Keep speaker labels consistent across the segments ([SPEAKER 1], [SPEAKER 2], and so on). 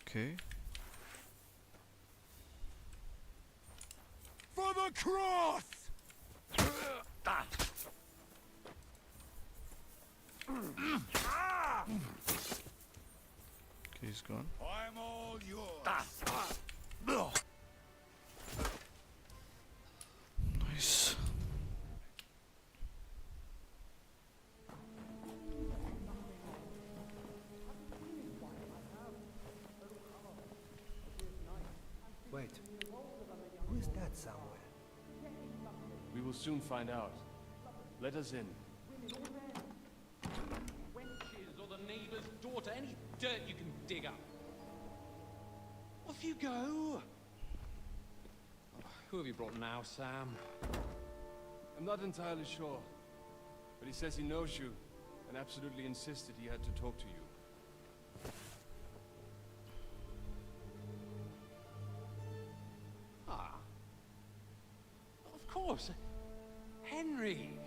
[SPEAKER 1] Okay.
[SPEAKER 2] For the cross!
[SPEAKER 1] Okay, he's gone.
[SPEAKER 2] I'm all yours.
[SPEAKER 1] Nice.
[SPEAKER 3] Wait. Who is that somewhere?
[SPEAKER 4] We will soon find out. Let us in.
[SPEAKER 5] Wenches or the neighbor's daughter, any dirt you can dig up. Off you go. Who have you brought now, Sam?
[SPEAKER 4] I'm not entirely sure, but he says he knows you and absolutely insisted he had to talk to you.
[SPEAKER 5] Ah. Of course. Henry.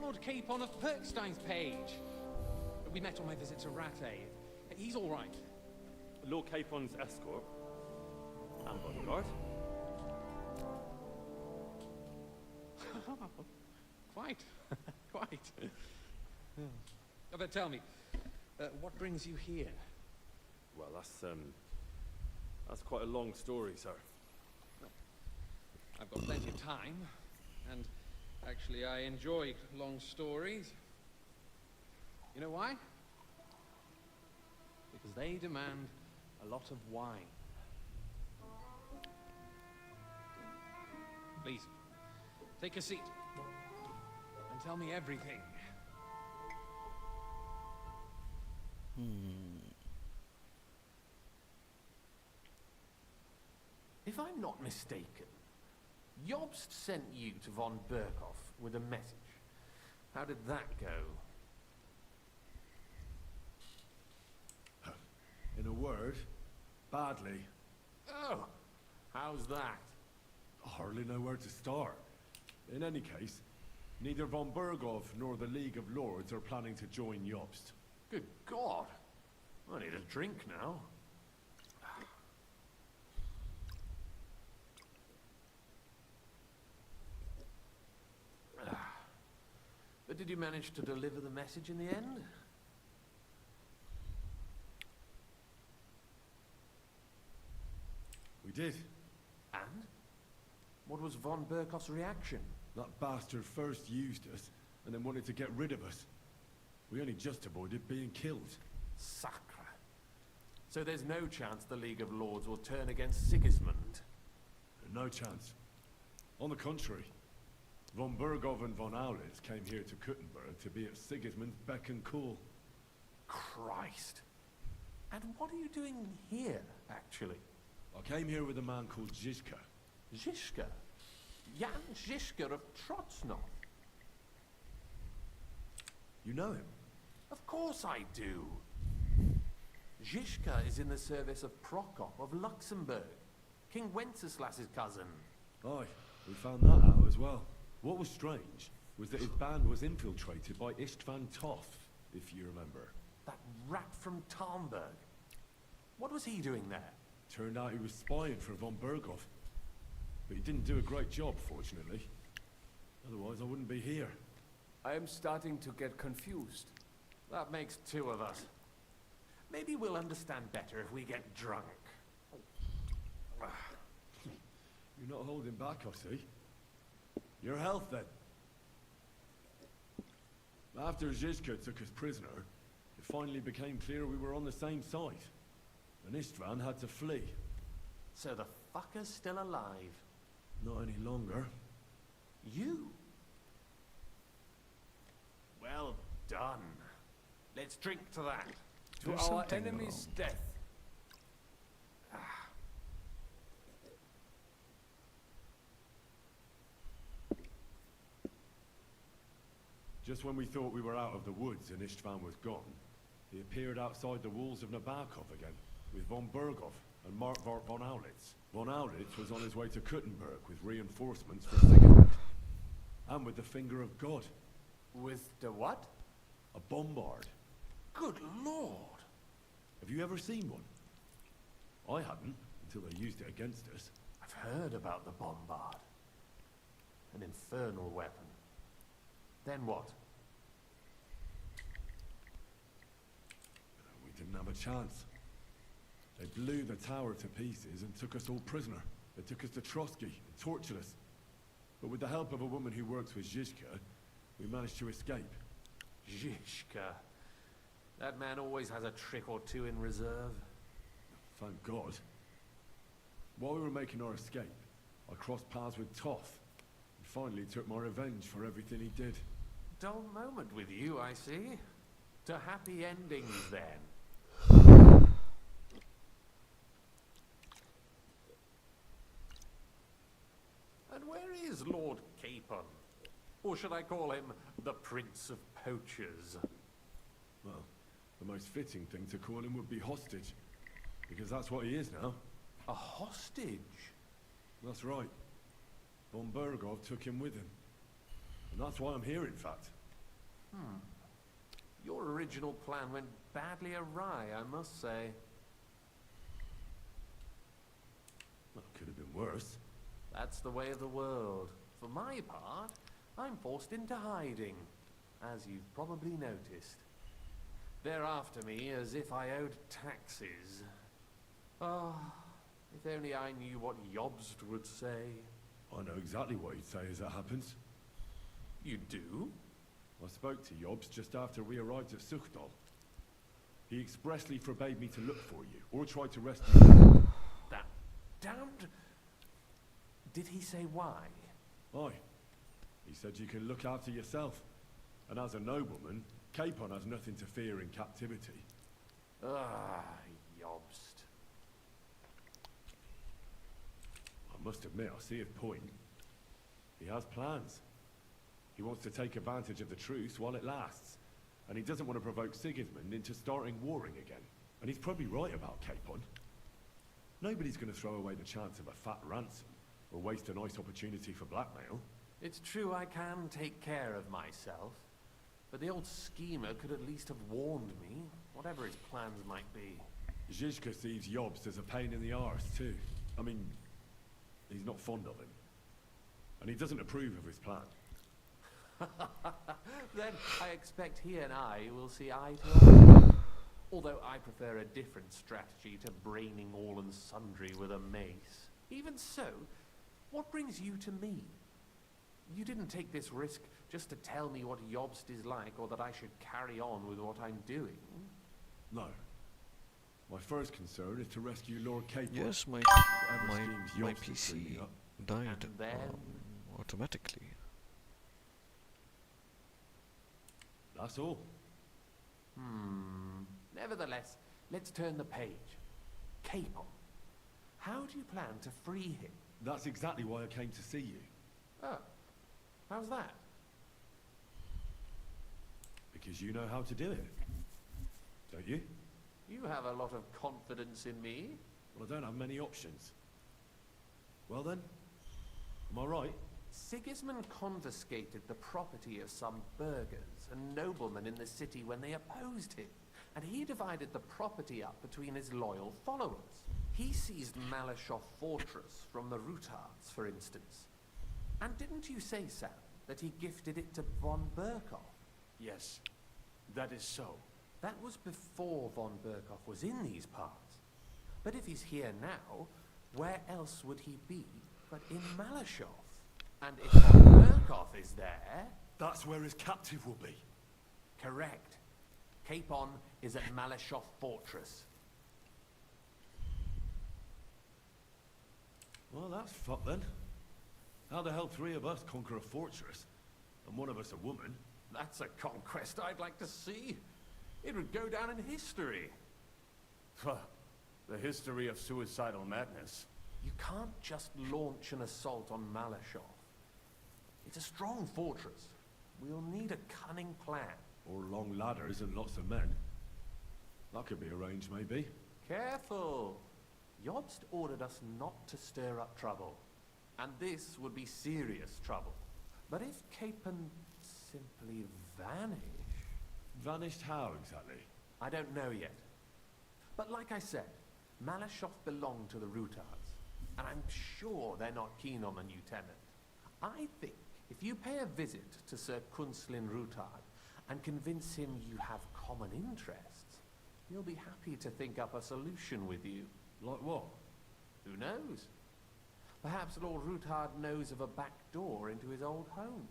[SPEAKER 5] Lord Capon of Perkstein's page. We met on my visit to Rattay. He's all right.
[SPEAKER 6] Lord Capon's escort and bodyguard.
[SPEAKER 5] Quite. Quite. But tell me, what brings you here?
[SPEAKER 6] Well, that's quite a long story, sir.
[SPEAKER 5] I've got plenty of time, and actually I enjoy long stories. You know why? Because they demand a lot of wine. Please, take a seat and tell me everything.
[SPEAKER 7] If I'm not mistaken, Jobst sent you to von Berkhoff with a message. How did that go?
[SPEAKER 2] In a word, badly.
[SPEAKER 7] Oh, how's that?
[SPEAKER 2] I hardly know where to start. In any case, neither von Berghoff nor the League of Lords are planning to join Jobst.
[SPEAKER 7] Good God. I need a drink now. But did you manage to deliver the message in the end?
[SPEAKER 2] We did.
[SPEAKER 7] And? What was von Berkhoff's reaction?
[SPEAKER 2] That bastard first used us, and then wanted to get rid of us. We only just avoided being killed.
[SPEAKER 7] Sacre. So there's no chance the League of Lords will turn against Sigismund?
[SPEAKER 2] No chance. On the contrary, von Berghoff and von Aulitz came here to Kuttenberg to be at Sigismund's beck and call.
[SPEAKER 7] Christ. And what are you doing here, actually?
[SPEAKER 2] I came here with a man called Zizka.
[SPEAKER 7] Zizka? Jan Zizka of Trotsnov?
[SPEAKER 2] You know him?
[SPEAKER 7] Of course I do. Zizka is in the service of Prokop of Luxembourg, King Wenceslas's cousin.
[SPEAKER 2] Aye, we found that out as well. What was strange was that his band was infiltrated by Istvan Toth, if you remember.
[SPEAKER 7] That rat from Tarnberg. What was he doing there?
[SPEAKER 2] Turned out he was spying for von Berghoff. But he didn't do a great job, fortunately. Otherwise, I wouldn't be here.
[SPEAKER 7] I am starting to get confused. That makes two of us. Maybe we'll understand better if we get drunk.
[SPEAKER 2] You're not holding back, I see. Your health, then. After Zizka took us prisoner, it finally became clear we were on the same side. And Istvan had to flee.
[SPEAKER 7] So the fucker's still alive.
[SPEAKER 2] Not any longer.
[SPEAKER 7] You? Well done. Let's drink to that.
[SPEAKER 4] To
[SPEAKER 1] There's
[SPEAKER 4] our
[SPEAKER 1] something
[SPEAKER 4] enemy's
[SPEAKER 1] wrong.
[SPEAKER 4] death.
[SPEAKER 2] Just when we thought we were out of the woods and Istvan was gone, he appeared outside the walls of Nabokov again, with von Berghoff and Markvart von Aulitz. Von Aulitz was on his way to Kuttenberg with reinforcements for Sigismund. And with the finger of God.
[SPEAKER 7] With the what?
[SPEAKER 2] A bombard.
[SPEAKER 7] Good Lord.
[SPEAKER 2] Have you ever seen one? I hadn't, until they used it against us.
[SPEAKER 7] I've heard about the bombard. An infernal weapon. Then what?
[SPEAKER 2] We didn't have a chance. They blew the tower to pieces and took us all prisoner. They took us to Trotsky and tortured us. But with the help of a woman who works with Zizka, we managed to escape.
[SPEAKER 7] Zizka. That man always has a trick or two in reserve.
[SPEAKER 2] Thank God. While we were making our escape, I crossed paths with Toth, and finally took my revenge for everything he did.
[SPEAKER 7] Dull moment with you, I see. To happy endings, then. And where is Lord Capon? Or should I call him the Prince of Poachers?
[SPEAKER 2] Well, the most fitting thing to call him would be hostage, because that's what he is now.
[SPEAKER 7] A hostage?
[SPEAKER 2] That's right. Von Bergov took him with him. And that's why I'm here, in fact.
[SPEAKER 7] Your original plan went badly awry, I must say.
[SPEAKER 2] Well, it could have been worse.
[SPEAKER 7] That's the way of the world. For my part, I'm forced into hiding, as you've probably noticed. They're after me as if I owed taxes. Ah, if only I knew what Jobst would say.
[SPEAKER 2] I know exactly what he'd say as it happens.
[SPEAKER 7] You do?
[SPEAKER 2] I spoke to Jobs just after we arrived at Suchdal. He expressly forbade me to look for you, or try to rescue you.
[SPEAKER 7] That damned... Did he say why?
[SPEAKER 2] Aye. He said you can look after yourself. And as a nobleman, Capon has nothing to fear in captivity.
[SPEAKER 7] Ah, Jobst.
[SPEAKER 2] I must admit, I see his point. He has plans. He wants to take advantage of the truce while it lasts. And he doesn't want to provoke Sigismund into starting warring again. And he's probably right about Capon. Nobody's going to throw away the chance of a fat ransom, or waste a nice opportunity for blackmail.
[SPEAKER 7] It's true I can take care of myself. But the old schemer could at least have warned me, whatever his plans might be.
[SPEAKER 2] Zizka sees Jobst as a pain in the arse, too. I mean, he's not fond of him. And he doesn't approve of his plan.
[SPEAKER 7] Then I expect he and I will see eye to eye. Although I prefer a different strategy to braining all and sundry with a mace. Even so, what brings you to me? You didn't take this risk just to tell me what Jobst is like, or that I should carry on with what I'm doing.
[SPEAKER 2] No. My first concern is to rescue Lord Capon.
[SPEAKER 1] Yes, my
[SPEAKER 2] Whatever schemes
[SPEAKER 1] my
[SPEAKER 2] Jobst is
[SPEAKER 1] PC
[SPEAKER 2] dreaming up.
[SPEAKER 1] died
[SPEAKER 7] And then...
[SPEAKER 1] automatically.
[SPEAKER 2] That's all.
[SPEAKER 7] Nevertheless, let's turn the page. Capon. How do you plan to free him?
[SPEAKER 2] That's exactly why I came to see you.
[SPEAKER 7] Oh, how's that?
[SPEAKER 2] Because you know how to do it. Don't you?
[SPEAKER 7] You have a lot of confidence in me.
[SPEAKER 2] Well, I don't have many options. Well then, am I right?
[SPEAKER 7] Sigismund confiscated the property of some burghers and noblemen in the city when they opposed him, and he divided the property up between his loyal followers. He seized Malashov Fortress from the Rutards, for instance. And didn't you say, Sam, that he gifted it to von Berkov?
[SPEAKER 4] Yes, that is so.
[SPEAKER 7] That was before von Berkov was in these parts. But if he's here now, where else would he be but in Malashov? And if von Berkov is there...
[SPEAKER 2] That's where his captive will be.
[SPEAKER 7] Correct. Capon is at Malashov Fortress.
[SPEAKER 2] Well, that's fucked then. How the hell three of us conquer a fortress, and one of us a woman?
[SPEAKER 7] That's a conquest I'd like to see. It would go down in history.
[SPEAKER 4] The history of suicidal madness.
[SPEAKER 7] You can't just launch an assault on Malashov. It's a strong fortress. We'll need a cunning plan.
[SPEAKER 2] Or long ladders and lots of men. That could be arranged, maybe.
[SPEAKER 7] Careful! Jobst ordered us not to stir up trouble. And this would be serious trouble. But if Capon simply vanished...
[SPEAKER 2] Vanished how, exactly?
[SPEAKER 7] I don't know yet. But like I said, Malashov belonged to the Rutards, and I'm sure they're not keen on the new tenant. I think if you pay a visit to Sir Kunslin Rutard and convince him you have common interests, he'll be happy to think up a solution with you.
[SPEAKER 2] Like what?
[SPEAKER 7] Who knows? Perhaps Lord Rutard knows of a back door into his old home,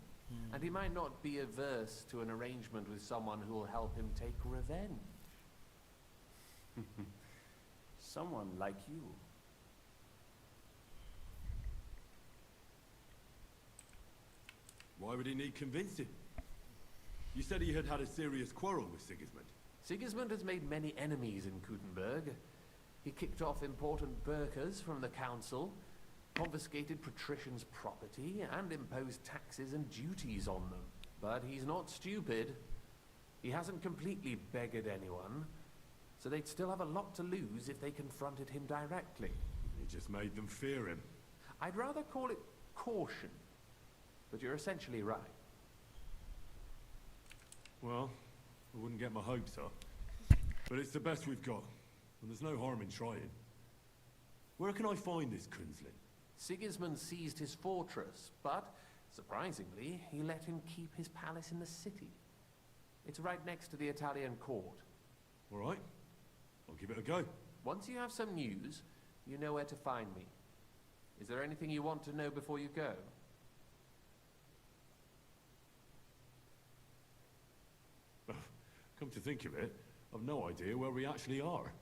[SPEAKER 7] and he might not be averse to an arrangement with someone who will help him take revenge.
[SPEAKER 8] Someone like you.
[SPEAKER 2] Why would he need convincing? You said he had had a serious quarrel with Sigismund.
[SPEAKER 7] Sigismund has made many enemies in Kuttenberg. He kicked off important burghers from the council, confiscated patricians' property, and imposed taxes and duties on them. But he's not stupid. He hasn't completely beggared anyone, so they'd still have a lot to lose if they confronted him directly.
[SPEAKER 2] He just made them fear him.
[SPEAKER 7] I'd rather call it caution, but you're essentially right.
[SPEAKER 2] Well, I wouldn't get my hopes up. But it's the best we've got, and there's no harm in trying. Where can I find this Kunslin?
[SPEAKER 7] Sigismund seized his fortress, but, surprisingly, he let him keep his palace in the city. It's right next to the Italian court.
[SPEAKER 2] All right, I'll give it a go.
[SPEAKER 7] Once you have some news, you know where to find me. Is there anything you want to know before you go?
[SPEAKER 2] Come to think of it, I've no idea where we actually are.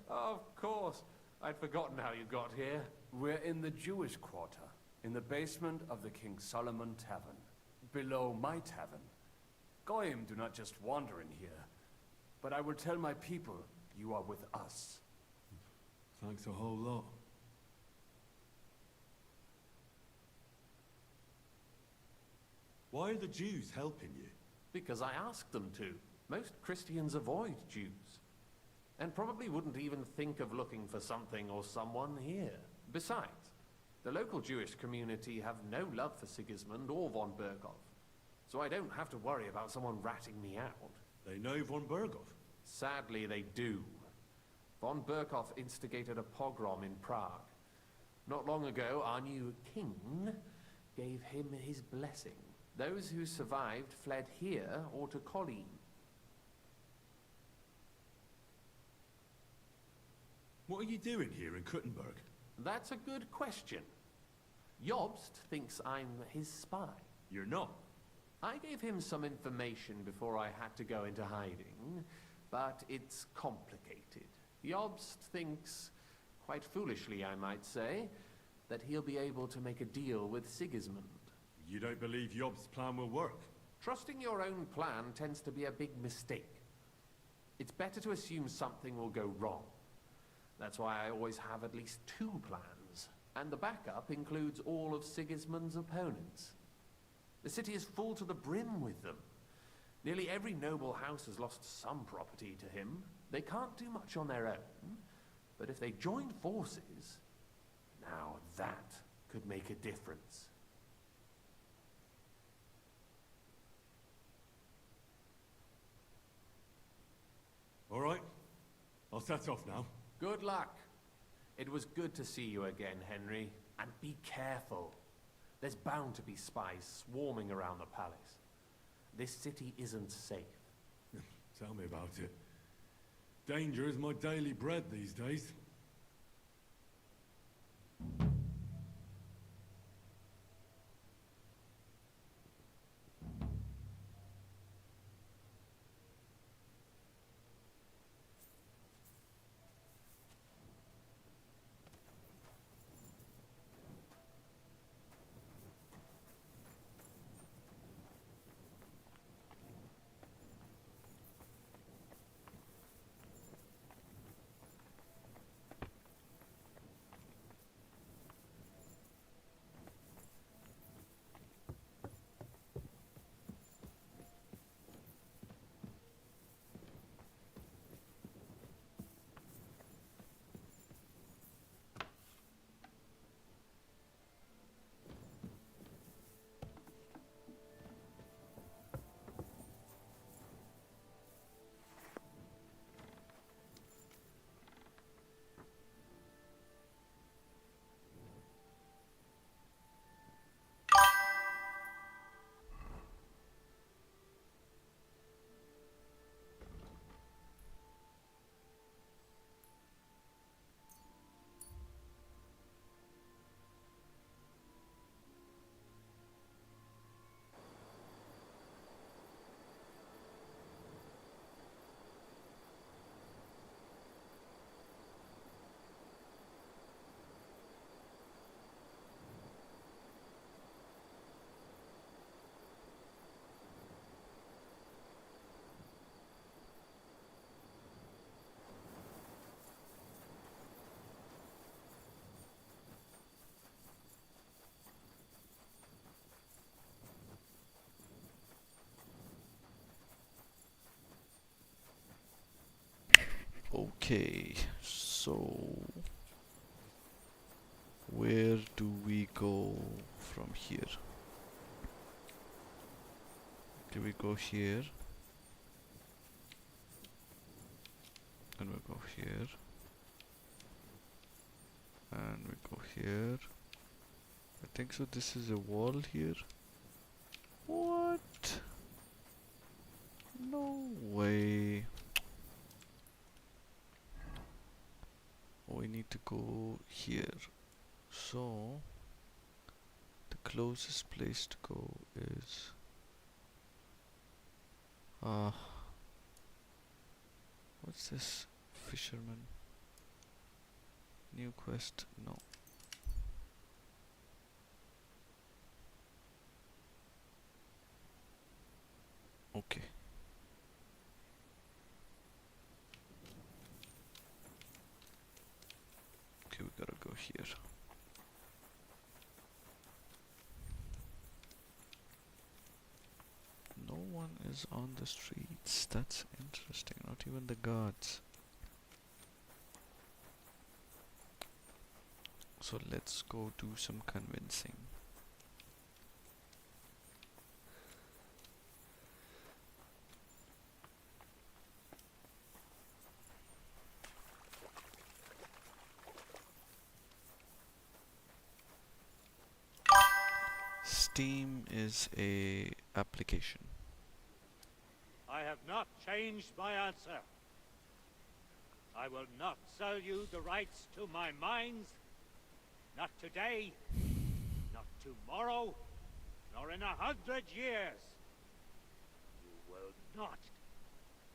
[SPEAKER 7] Of course. I'd forgotten how you got here.
[SPEAKER 8] We're in the Jewish quarter, in the basement of the King Solomon Tavern, below my tavern. Goyim do not just wander in here, but I will tell my people you are with us.
[SPEAKER 2] Thanks a whole lot. Why are the Jews helping you?
[SPEAKER 7] Because I asked them to. Most Christians avoid Jews, and probably wouldn't even think of looking for something or someone here. Besides, the local Jewish community have no love for Sigismund or von Berghoff, so I don't have to worry about someone ratting me out.
[SPEAKER 2] They know von Berghoff.
[SPEAKER 7] Sadly, they do. Von Berghoff instigated a pogrom in Prague. Not long ago, our new king gave him his blessing. Those who survived fled here or to Colleen.
[SPEAKER 2] What are you doing here in Kuttenberg?
[SPEAKER 7] That's a good question. Jobst thinks I'm his spy.
[SPEAKER 2] You're not.
[SPEAKER 7] I gave him some information before I had to go into hiding, but it's complicated. Jobst thinks, quite foolishly I might say, that he'll be able to make a deal with Sigismund.
[SPEAKER 2] You don't believe Job's plan will work?
[SPEAKER 7] Trusting your own plan tends to be a big mistake. It's better to assume something will go wrong. That's why I always have at least 2 plans, and the backup includes all of Sigismund's opponents. The city is full to the brim with them. Nearly every noble house has lost some property to him. They can't do much on their own, but if they join forces, now that could make a difference.
[SPEAKER 2] All right, I'll set off now.
[SPEAKER 7] Good luck. It was good to see you again, Henry. And be careful. There's bound to be spies swarming around the palace. This city isn't safe.
[SPEAKER 2] Tell me about it. Danger is my daily bread these days.
[SPEAKER 1] Okay, so where do we go from here? Do we go here? And we go here. And we go here. I think so. This is a wall here. What? No way. We need to go here. So the closest place to go is what's this? Fisherman. New quest? No. Okay. Okay, we gotta go here. No one is on the streets. That's interesting. Not even the guards. So let's go do some convincing. Steam is a application.
[SPEAKER 9] I have not changed my answer. I will not sell you the rights to my mines. Not today, not tomorrow, nor in 100 years. You will not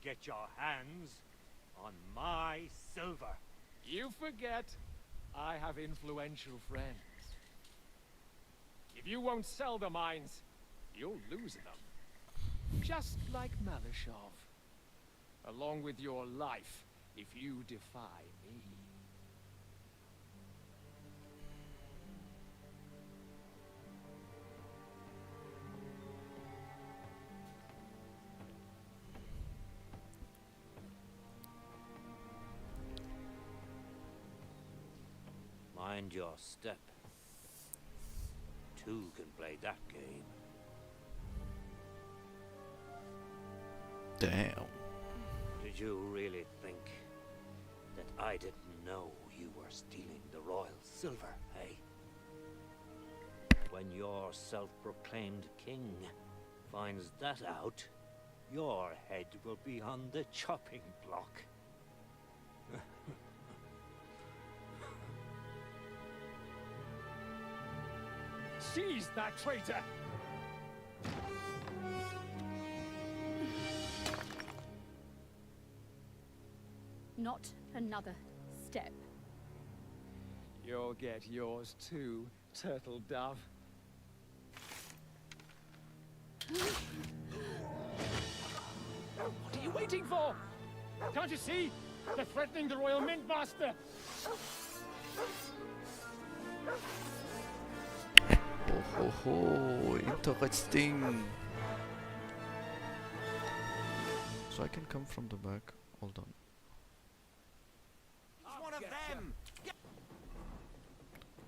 [SPEAKER 9] get your hands on my silver.
[SPEAKER 10] You forget I have influential friends. If you won't sell the mines, you'll lose them. Just like Malishov. Along with your life, if you defy me.
[SPEAKER 9] Mind your step. Two can play that game.
[SPEAKER 1] Damn.
[SPEAKER 9] Did you really think that I didn't know you were stealing the royal silver, eh? When your self-proclaimed king finds that out, your head will be on the chopping block.
[SPEAKER 10] Seize that traitor!
[SPEAKER 11] Not another step.
[SPEAKER 10] You'll get yours too, turtle dove. What are you waiting for? Can't you see? They're threatening the Royal Mint Master!
[SPEAKER 1] Oh ho ho, interesting. So I can come from the back. Hold on.
[SPEAKER 3] One of them!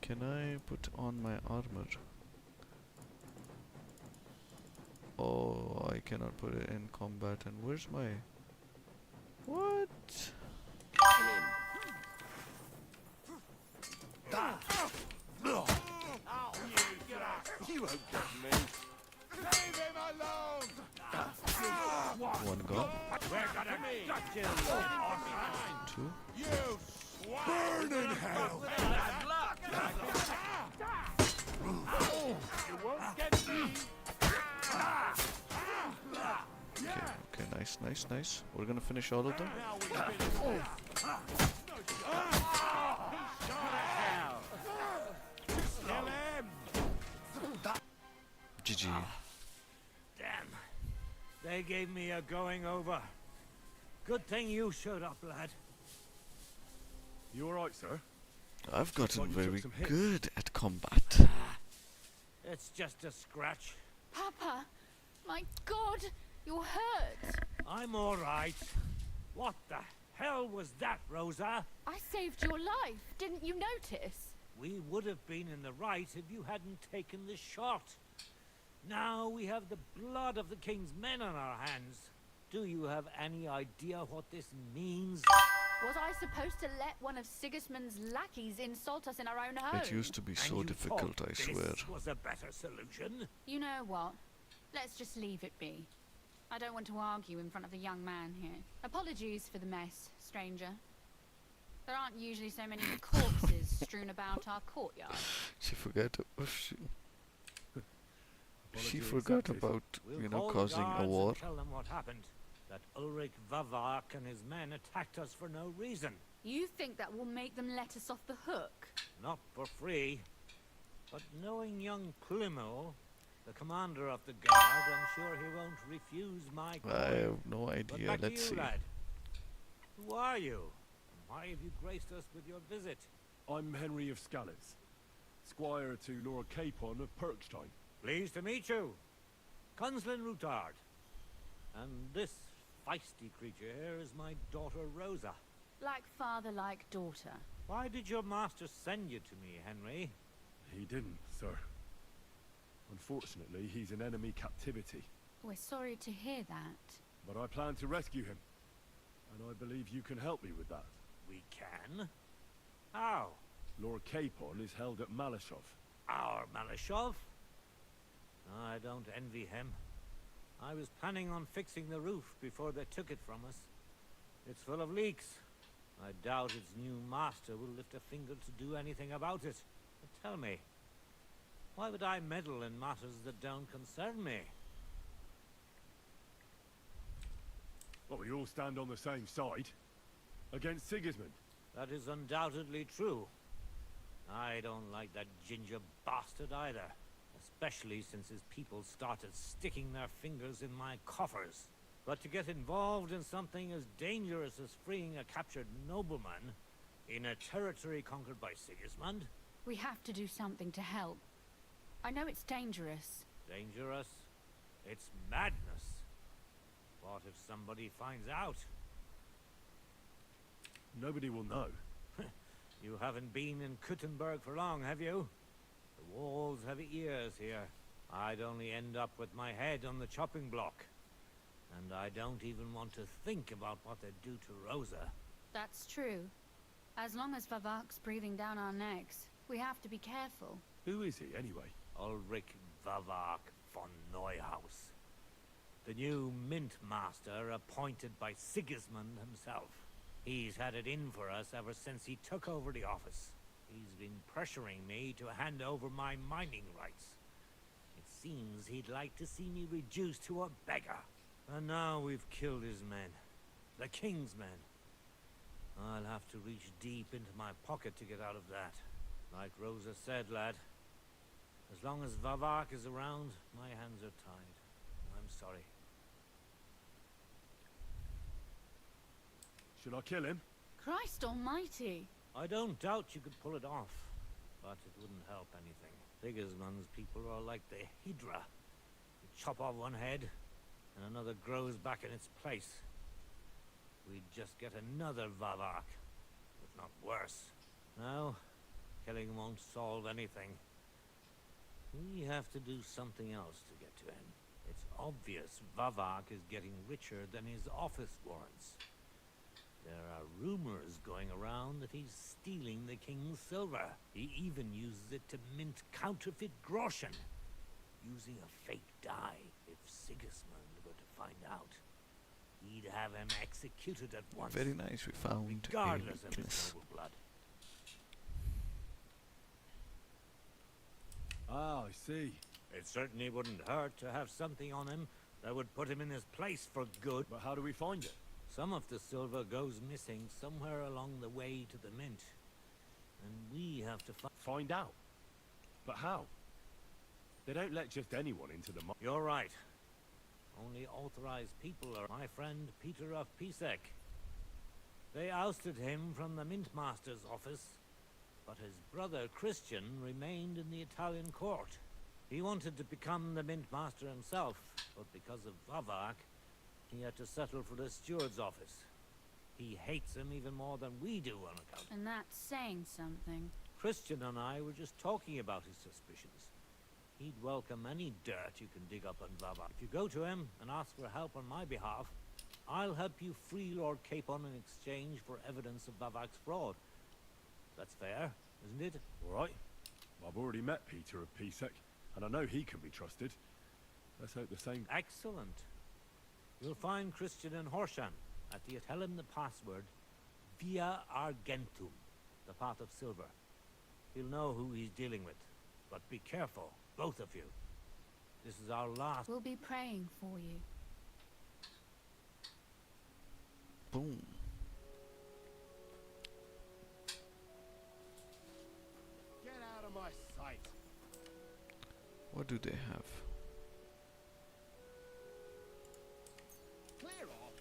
[SPEAKER 1] Can I put on my armor? Oh, I cannot put it in combat. And where's my... What?
[SPEAKER 3] You won't get me.
[SPEAKER 2] Leave him alone!
[SPEAKER 1] One gone.
[SPEAKER 9] We're gonna gut you!
[SPEAKER 1] Two.
[SPEAKER 2] You burn in hell!
[SPEAKER 10] You won't get me!
[SPEAKER 1] Okay, nice, nice, nice. We're gonna finish all of them. GG.
[SPEAKER 9] Damn. They gave me a going over. Good thing you showed up, lad.
[SPEAKER 2] You alright, sir?
[SPEAKER 1] I've gotten
[SPEAKER 2] Like you took
[SPEAKER 1] very
[SPEAKER 2] some hits.
[SPEAKER 1] good at combat.
[SPEAKER 9] It's just a scratch.
[SPEAKER 11] Papa, my God, you're hurt.
[SPEAKER 9] I'm all right. What the hell was that, Rosa?
[SPEAKER 11] I saved your life. Didn't you notice?
[SPEAKER 9] We would have been in the right if you hadn't taken the shot. Now we have the blood of the king's men on our hands. Do you have any idea what this means?
[SPEAKER 11] Was I supposed to let one of Sigismund's lackeys insult us in our own home?
[SPEAKER 1] It used to be
[SPEAKER 9] And
[SPEAKER 1] so
[SPEAKER 9] you
[SPEAKER 1] difficult,
[SPEAKER 9] thought
[SPEAKER 1] I swear.
[SPEAKER 9] This was a better solution.
[SPEAKER 11] You know what? Let's just leave it be. I don't want to argue in front of the young man here. Apologies for the mess, stranger. There aren't usually so many corpses strewn about our courtyard.
[SPEAKER 1] She forgot. She
[SPEAKER 2] Apologies
[SPEAKER 1] forgot
[SPEAKER 2] accepted.
[SPEAKER 1] about,
[SPEAKER 9] We'll
[SPEAKER 1] you know,
[SPEAKER 9] call the
[SPEAKER 1] causing a
[SPEAKER 9] guards
[SPEAKER 1] war.
[SPEAKER 9] and tell them what happened. That Ulrich Vavak and his men attacked us for no reason.
[SPEAKER 11] You think that will make them let us off the hook?
[SPEAKER 9] Not for free. But knowing young Plimo, the commander of the guard, I'm sure he won't refuse my call.
[SPEAKER 1] I have no
[SPEAKER 9] But
[SPEAKER 1] idea.
[SPEAKER 9] back to
[SPEAKER 1] Let's
[SPEAKER 9] you,
[SPEAKER 1] see.
[SPEAKER 9] lad. Who are you? And why have you graced us with your visit?
[SPEAKER 2] I'm Henry of Scallas, squire to Lord Capon of Perkstein.
[SPEAKER 9] Pleased to meet you. Conslin Routard. And this feisty creature here is my daughter Rosa.
[SPEAKER 11] Like father, like daughter.
[SPEAKER 9] Why did your master send you to me, Henry?
[SPEAKER 2] He didn't, sir. Unfortunately, he's in enemy captivity.
[SPEAKER 11] We're sorry to hear that.
[SPEAKER 2] But I plan to rescue him. And I believe you can help me with that.
[SPEAKER 9] We can? How?
[SPEAKER 2] Lord Capon is held at Malashov.
[SPEAKER 9] Our Malashov? I don't envy him. I was planning on fixing the roof before they took it from us. It's full of leaks. I doubt its new master will lift a finger to do anything about it. But tell me, why would I meddle in matters that don't concern me?
[SPEAKER 2] Well, we all stand on the same side. Against Sigismund.
[SPEAKER 9] That is undoubtedly true. I don't like that ginger bastard either. Especially since his people started sticking their fingers in my coffers. But to get involved in something as dangerous as freeing a captured nobleman in a territory conquered by Sigismund?
[SPEAKER 11] We have to do something to help. I know it's dangerous.
[SPEAKER 9] Dangerous? It's madness. What if somebody finds out?
[SPEAKER 2] Nobody will know.
[SPEAKER 9] You haven't been in Kuttenberg for long, have you? The walls have ears here. I'd only end up with my head on the chopping block. And I don't even want to think about what they'd do to Rosa.
[SPEAKER 11] That's true. As long as Vavak's breathing down our necks, we have to be careful.
[SPEAKER 2] Who is he, anyway?
[SPEAKER 9] Ulrich Vavak von Neuhaus. The new mint master appointed by Sigismund himself. He's had it in for us ever since he took over the office. He's been pressuring me to hand over my mining rights. It seems he'd like to see me reduced to a beggar. And now we've killed his men. The king's men. I'll have to reach deep into my pocket to get out of that. Like Rosa said, lad. As long as Vavak is around, my hands are tied. I'm sorry.
[SPEAKER 2] Should I kill him?
[SPEAKER 11] Christ almighty!
[SPEAKER 9] I don't doubt you could pull it off, but it wouldn't help anything. Sigismund's people are like the Hydra. You chop off one head, and another grows back in its place. We'd just get another Vavak, if not worse. No, killing won't solve anything. We have to do something else to get to him. It's obvious Vavak is getting richer than his office warrants. There are rumors going around that he's stealing the king's silver. He even uses it to mint counterfeit groschen, using a fake dye. If Sigismund were to find out, he'd have him executed at once.
[SPEAKER 1] Very nice, we found a
[SPEAKER 9] regardless of his
[SPEAKER 1] weakness.
[SPEAKER 9] noble blood.
[SPEAKER 2] Ah, I see.
[SPEAKER 9] It certainly wouldn't hurt to have something on him that would put him in his place for good.
[SPEAKER 2] But how do we find it?
[SPEAKER 9] Some of the silver goes missing somewhere along the way to the mint. And we have to
[SPEAKER 2] find out. But how? They don't let just anyone into the mine.
[SPEAKER 9] You're right. Only authorized people are my friend Peter of Pisek. They ousted him from the mint master's office, but his brother Christian remained in the Italian court. He wanted to become the mint master himself, but because of Vavak, he had to settle for the steward's office. He hates him even more than we do on account.
[SPEAKER 11] And that's saying something.
[SPEAKER 9] Christian and I were just talking about his suspicions. He'd welcome any dirt you can dig up on Vavak. If you go to him and ask for help on my behalf, I'll help you free Lord Capon in exchange for evidence of Vavak's fraud. That's fair, isn't it?
[SPEAKER 2] All right. I've already met Peter of Pisek, and I know he can be trusted. Let's hope the same...
[SPEAKER 9] Excellent. You'll find Christian and Horshan at the... Tell him the password, Via Argentum, the path of silver. He'll know who he's dealing with. But be careful, both of you. This is our last...
[SPEAKER 11] We'll be praying for you.
[SPEAKER 1] Boom.
[SPEAKER 10] Get out of my sight.
[SPEAKER 1] What do they have?
[SPEAKER 10] Clear off.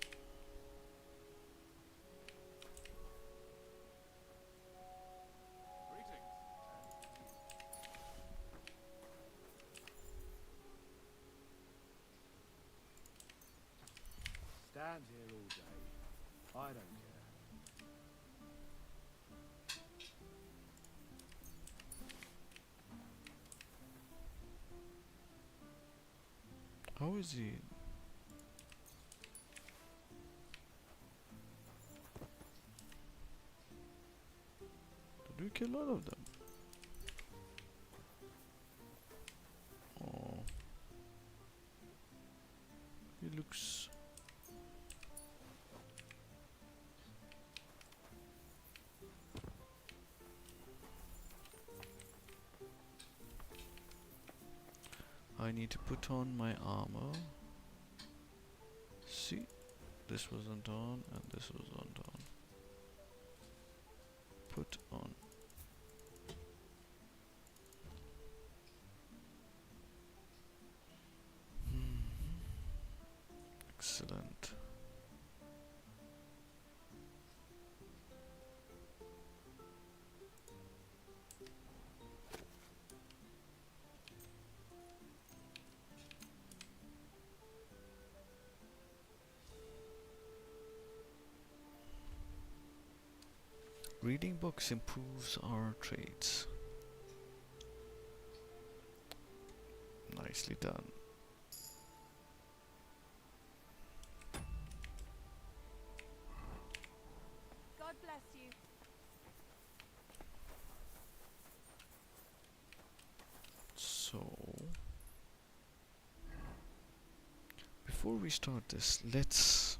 [SPEAKER 10] Stand here all day. I don't care.
[SPEAKER 1] How is he? Did we kill all of them? Oh. He looks... I need to put on my armor. See, this wasn't on and this wasn't on. Put on. Excellent. Reading books improves our traits. Nicely done.
[SPEAKER 11] God bless you.
[SPEAKER 1] So, before we start this,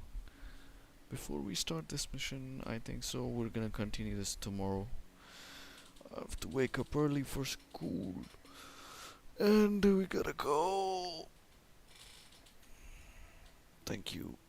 [SPEAKER 1] before we start this mission, I think so, we're gonna continue this tomorrow. I have to wake up early for school. And we gotta go. Thank you.